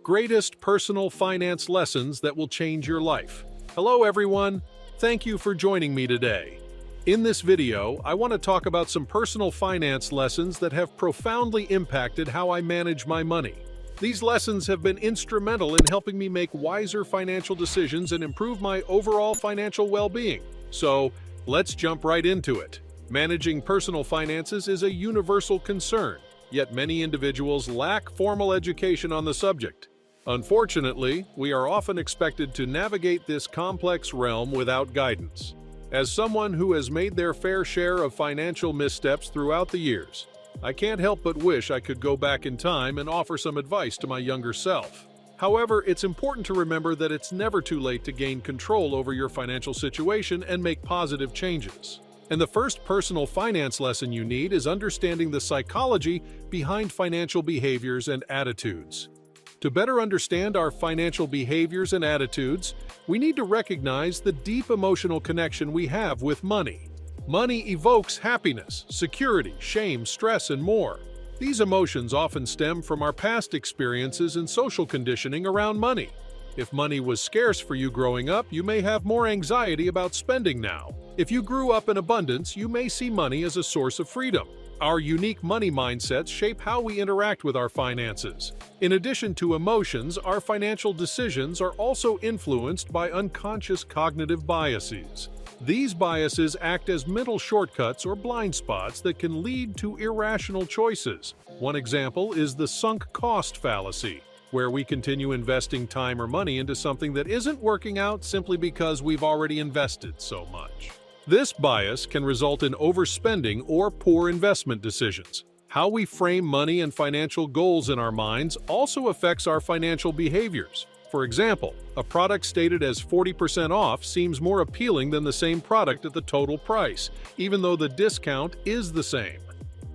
Greatest personal finance lessons that will change your life. Hello everyone, thank you for joining me today. In this video, I want to talk about some personal finance lessons that have profoundly impacted how I manage my money. These lessons have been instrumental in helping me make wiser financial decisions and improve my overall financial well-being. So, let's jump right into it. Managing personal finances is a universal concern, yet many individuals lack formal education on the subject. Unfortunately, we are often expected to navigate this complex realm without guidance. As someone who has made their fair share of financial missteps throughout the years, I can't help but wish I could go back in time and offer some advice to my younger self. However, it's important to remember that it's never too late to gain control over your financial situation and make positive changes. And the first personal finance lesson you need is understanding the psychology behind financial behaviors and attitudes. To better understand our financial behaviors and attitudes, we need to recognize the deep emotional connection we have with money. Money evokes happiness, security, shame, stress, and more. These emotions often stem from our past experiences and social conditioning around money. If money was scarce for you growing up, you may have more anxiety about spending now. If you grew up in abundance, you may see money as a source of freedom. Our unique money mindsets shape how we interact with our finances. In addition to emotions, our financial decisions are also influenced by unconscious cognitive biases. These biases act as mental shortcuts or blind spots that can lead to irrational choices. One example is the sunk cost fallacy, where we continue investing time or money into something that isn't working out simply because we've already invested so much. This bias can result in overspending or poor investment decisions. How we frame money and financial goals in our minds also affects our financial behaviors. For example, a product stated as 40% off seems more appealing than the same product at the total price, even though the discount is the same.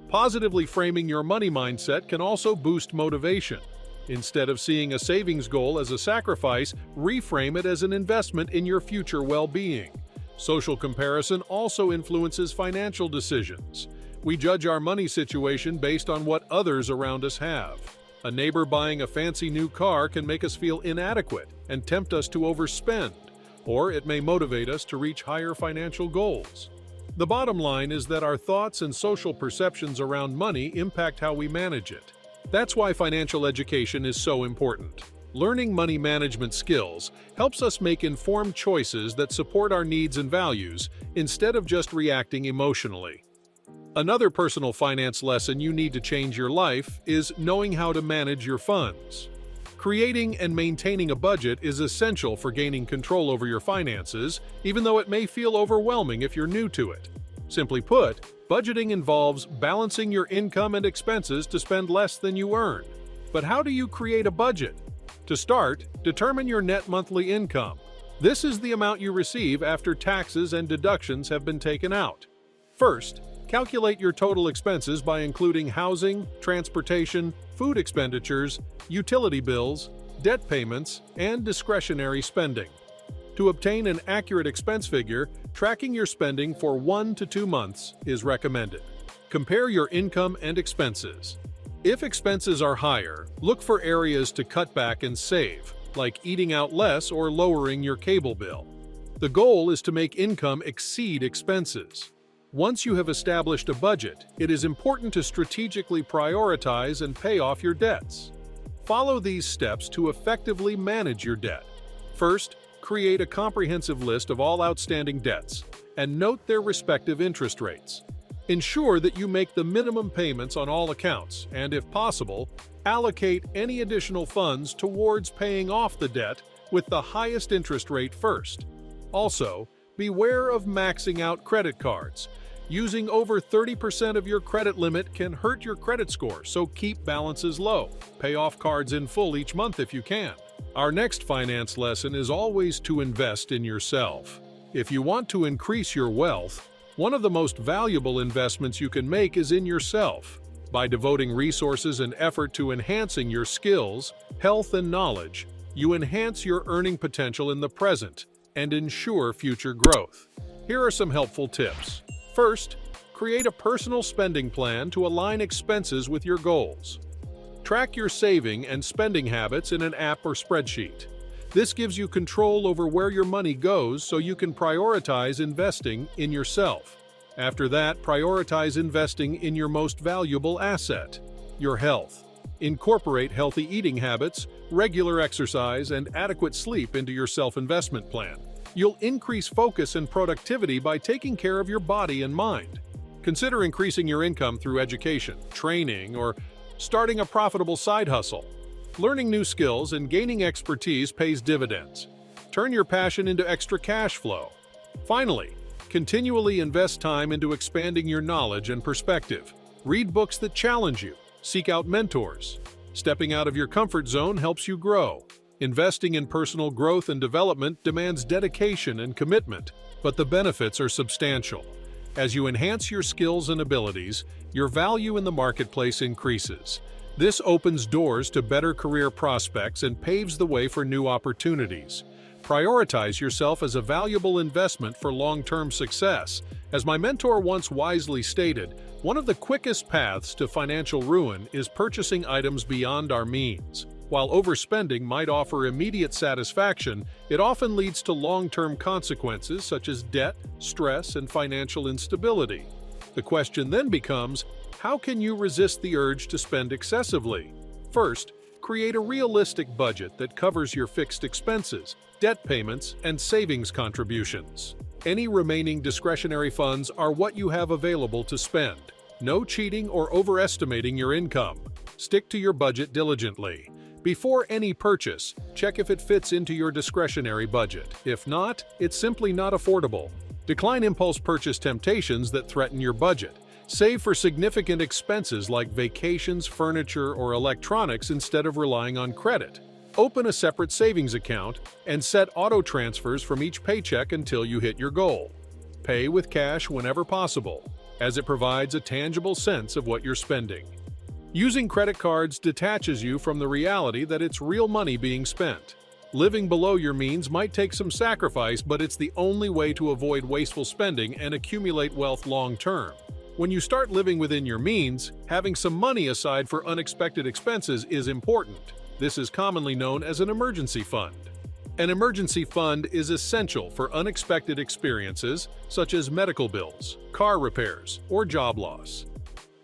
Positively framing your money mindset can also boost motivation. Instead of seeing a savings goal as a sacrifice, reframe it as an investment in your future well-being. Social comparison also influences financial decisions. We judge our money situation based on what others around us have. A neighbor buying a fancy new car can make us feel inadequate and tempt us to overspend, or it may motivate us to reach higher financial goals. The bottom line is that our thoughts and social perceptions around money impact how we manage it. That's why financial education is so important. Learning money management skills helps us make informed choices that support our needs and values instead of just reacting emotionally. Another personal finance lesson you need to change your life is knowing how to manage your funds. Creating and maintaining a budget is essential for gaining control over your finances, even though it may feel overwhelming if you're new to it. Simply put, budgeting involves balancing your income and expenses to spend less than you earn. But how do you create a budget? To start, determine your net monthly income. This is the amount you receive after taxes and deductions have been taken out. First, calculate your total expenses by including housing, transportation, food expenditures, utility bills, debt payments, and discretionary spending. To obtain an accurate expense figure, tracking your spending for 1 to 2 months is recommended. Compare your income and expenses. If expenses are higher, look for areas to cut back and save, like eating out less or lowering your cable bill. The goal is to make income exceed expenses. Once you have established a budget, it is important to strategically prioritize and pay off your debts. Follow these steps to effectively manage your debt. First, create a comprehensive list of all outstanding debts and note their respective interest rates. Ensure that you make the minimum payments on all accounts and, if possible, allocate any additional funds towards paying off the debt with the highest interest rate first. Also, beware of maxing out credit cards. Using over 30% of your credit limit can hurt your credit score, so keep balances low. Pay off cards in full each month if you can. Our next finance lesson is always to invest in yourself. If you want to increase your wealth, one of the most valuable investments you can make is in yourself. By devoting resources and effort to enhancing your skills, health, and knowledge, you enhance your earning potential in the present and ensure future growth. Here are some helpful tips. First, create a personal spending plan to align expenses with your goals. Track your saving and spending habits in an app or spreadsheet. This gives you control over where your money goes so you can prioritize investing in yourself. After that, prioritize investing in your most valuable asset, your health. Incorporate healthy eating habits, regular exercise, and adequate sleep into your self-investment plan. You'll increase focus and productivity by taking care of your body and mind. Consider increasing your income through education, training, or starting a profitable side hustle. Learning new skills and gaining expertise pays dividends. Turn your passion into extra cash flow. Finally, continually invest time into expanding your knowledge and perspective. Read books that challenge you. Seek out mentors. Stepping out of your comfort zone helps you grow. Investing in personal growth and development demands dedication and commitment, but the benefits are substantial. As you enhance your skills and abilities, your value in the marketplace increases. This opens doors to better career prospects and paves the way for new opportunities. Prioritize yourself as a valuable investment for long-term success. As my mentor once wisely stated, one of the quickest paths to financial ruin is purchasing items beyond our means. While overspending might offer immediate satisfaction, it often leads to long-term consequences such as debt, stress, and financial instability. The question then becomes, how can you resist the urge to spend excessively? First, create a realistic budget that covers your fixed expenses, debt payments, and savings contributions. Any remaining discretionary funds are what you have available to spend. No cheating or overestimating your income. Stick to your budget diligently. Before any purchase, check if it fits into your discretionary budget. If not, it's simply not affordable. Decline impulse purchase temptations that threaten your budget. Save for significant expenses like vacations, furniture, or electronics instead of relying on credit. Open a separate savings account and set auto transfers from each paycheck until you hit your goal. Pay with cash whenever possible, as it provides a tangible sense of what you're spending. Using credit cards detaches you from the reality that it's real money being spent. Living below your means might take some sacrifice, but it's the only way to avoid wasteful spending and accumulate wealth long-term. When you start living within your means, having some money aside for unexpected expenses is important. This is commonly known as an emergency fund. An emergency fund is essential for unexpected experiences such as medical bills, car repairs, or job loss.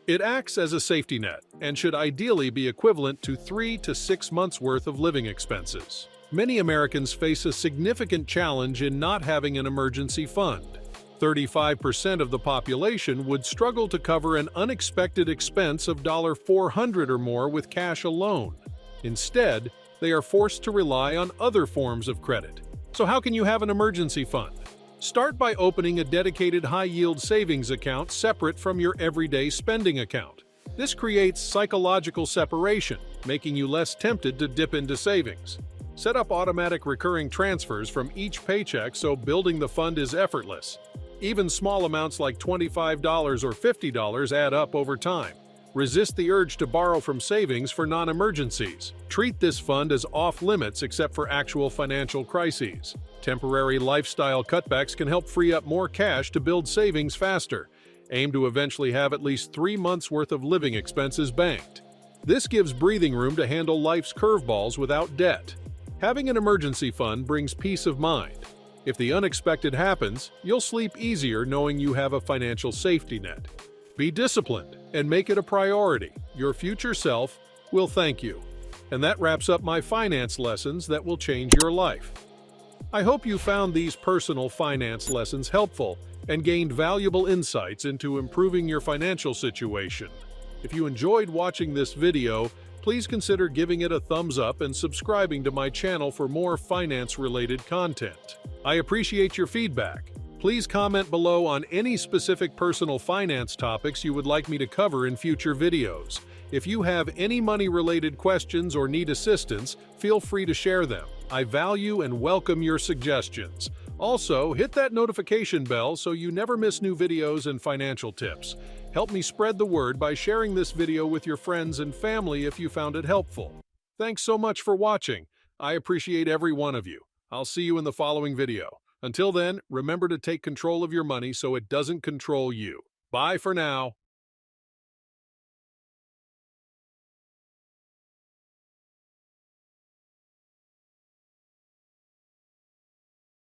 It acts as a safety net and should ideally be equivalent to 3 to 6 months' worth of living expenses. Many Americans face a significant challenge in not having an emergency fund. 35% of the population would struggle to cover an unexpected expense of $400 or more with cash alone. Instead, they are forced to rely on other forms of credit. So how can you have an emergency fund? Start by opening a dedicated high-yield savings account separate from your everyday spending account. This creates psychological separation, making you less tempted to dip into savings. Set up automatic recurring transfers from each paycheck so building the fund is effortless. Even small amounts like $25 or $50 add up over time. Resist the urge to borrow from savings for non-emergencies. Treat this fund as off-limits except for actual financial crises. Temporary lifestyle cutbacks can help free up more cash to build savings faster. Aim to eventually have at least 3 months' worth of living expenses banked. This gives breathing room to handle life's curveballs without debt. Having an emergency fund brings peace of mind. If the unexpected happens, you'll sleep easier knowing you have a financial safety net. Be disciplined and make it a priority. Your future self will thank you. And that wraps up my finance lessons that will change your life. I hope you found these personal finance lessons helpful and gained valuable insights into improving your financial situation. If you enjoyed watching this video, please consider giving it a thumbs up and subscribing to my channel for more finance-related content. I appreciate your feedback. Please comment below on any specific personal finance topics you would like me to cover in future videos. If you have any money-related questions or need assistance, feel free to share them. I value and welcome your suggestions. Also, hit that notification bell so you never miss new videos and financial tips. Help me spread the word by sharing this video with your friends and family if you found it helpful. Thanks so much for watching. I appreciate every one of you. I'll see you in the following video. Until then, remember to take control of your money so it doesn't control you. Bye for now.